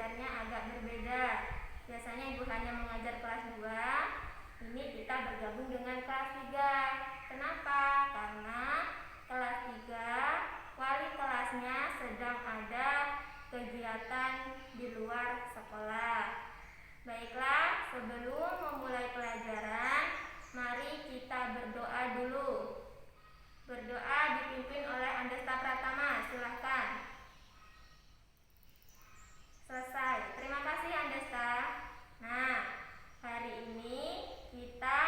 belajarnya agak berbeda. Biasanya ibu hanya mengajar kelas 2, ini kita bergabung dengan kelas 3. Kenapa? Karena kelas 3 wali kelasnya sedang ada kegiatan di luar sekolah. Baiklah, sebelum memulai pelajaran, mari kita berdoa dulu. Berdoa dipimpin oleh Andesta Pratama, silahkan. Selesai. Terima kasih Andesta. Nah, hari ini kita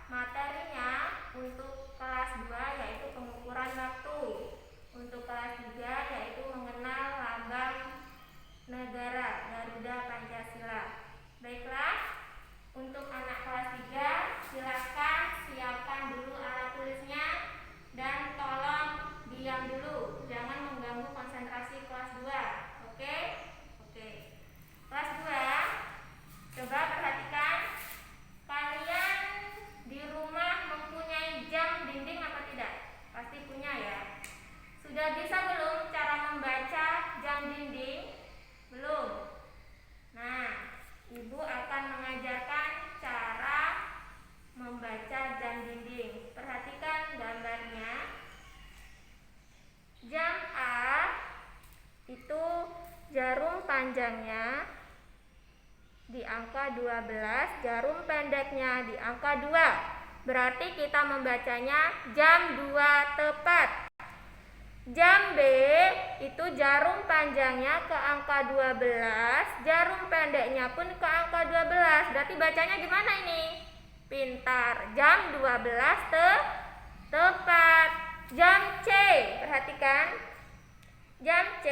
materinya untuk kelas 2 yaitu pengukuran waktu. Untuk kelas 3 yaitu mengenal lambang negara Garuda Pancasila. Baiklah, untuk anak kelas 3 silakan siapkan dulu alat tulisnya dan tolong diam dulu, jangan mengganggu konsentrasi kelas 2. Oke? Kelas 2, coba perhatikan, kalian di rumah mempunyai jam dinding apa tidak? Pasti punya ya. Sudah bisa belum cara membaca jam dinding? Belum? Nah, ibu akan mengajarkan cara membaca jam dinding. Perhatikan gambarnya. Jam A itu jarum panjangnya di angka 12, jarum pendeknya di angka 2. Berarti kita membacanya jam 2 tepat. Jam B itu jarum panjangnya ke angka 12, jarum pendeknya pun ke angka 12. Berarti bacanya gimana ini? Pintar. Jam 12 tepat. Jam C, perhatikan. Jam C,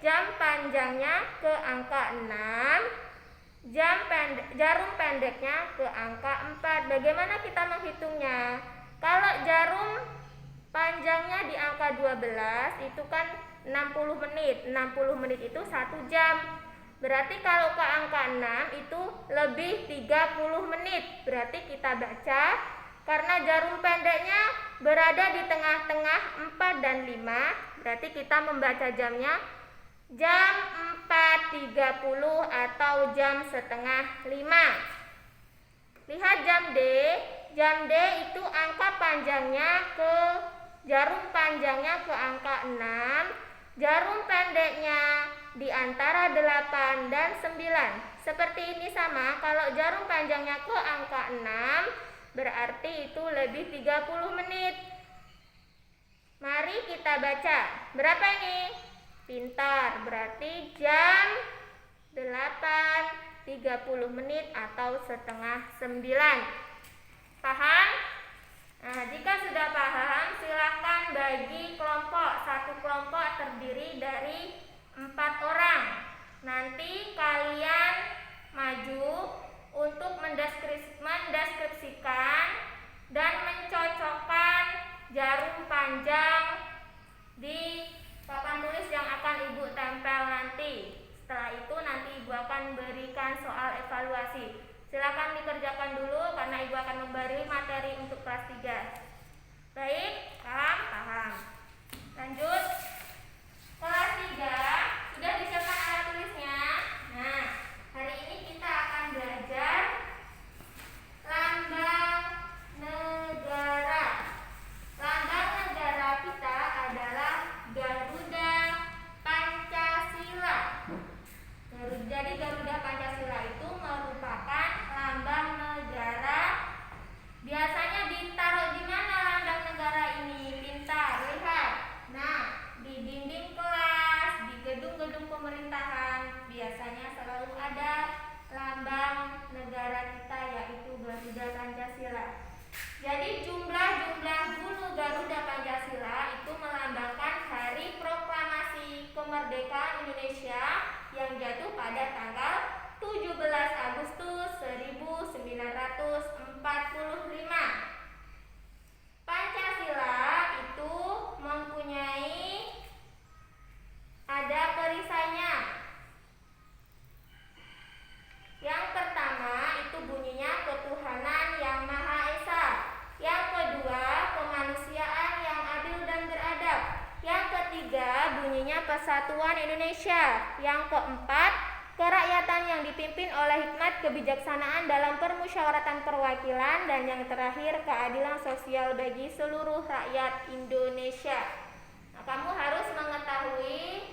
jam panjangnya ke angka 6, jarum pendeknya ke angka 4. Bagaimana kita menghitungnya? Kalau jarum panjangnya di angka 12 itu kan 60 menit. 60 menit itu 1 jam. Berarti kalau ke angka 6 itu lebih 30 menit. Berarti kita baca, karena jarum pendeknya berada di tengah-tengah 4 dan 5, berarti kita membaca jamnya jam 4.30 atau jam setengah 5. Lihat jam D. Jam D itu angka panjangnya ke jarum panjangnya ke angka 6, jarum pendeknya di antara 8 dan 9. Seperti ini sama, kalau jarum panjangnya ke angka 6 berarti itu lebih 30 menit. Mari kita baca. Berapa ini? Pintar, berarti jam 8.30 menit atau setengah 9. Paham? Nah, jika sudah paham, silakan bagi kelompok. Satu kelompok terdiri dari 4 orang. Nanti kalian maju untuk mendeskripsikan dan mencocokkan jarum panjang di papan tulis yang akan ibu tempel nanti. Setelah itu nanti ibu akan berikan soal evaluasi. Silakan dikerjakan dulu karena ibu akan memberi materi untuk kelas 3. Baik, paham? Lanjut. Kelas 3 sudah disiapkan alat tulisnya. Nah, hari ini kita akan belajar lambang negara. Lambang negara kita adalah Garuda Pancasila. Jadi Garuda Pancasila itu merupakan lambang negara. Biasanya ditaruh di mana lambang negara ini? Pintar, lihat. Nah, di dinding kelas, di gedung-gedung pemerintahan biasanya selalu ada lambang negara kita yaitu Garuda Pancasila. Jadi jumlah bulu Garuda Pancasila itu melambangkan hari proklamasi kemerdekaan Indonesia yang jatuh pada tanggal 17 Agustus 1945. Pancasila itu mempunyai ada perisainya. Yang pertama itu bunyinya ketuhanan yang Maha Esa. Yang kedua, kemanusiaan yang adil dan beradab. Yang ketiga, bunyinya Persatuan Indonesia. Yang keempat, kerakyatan yang dipimpin oleh hikmat kebijaksanaan dalam permusyawaratan perwakilan, dan yang terakhir keadilan sosial bagi seluruh rakyat Indonesia. Nah, kamu harus mengetahui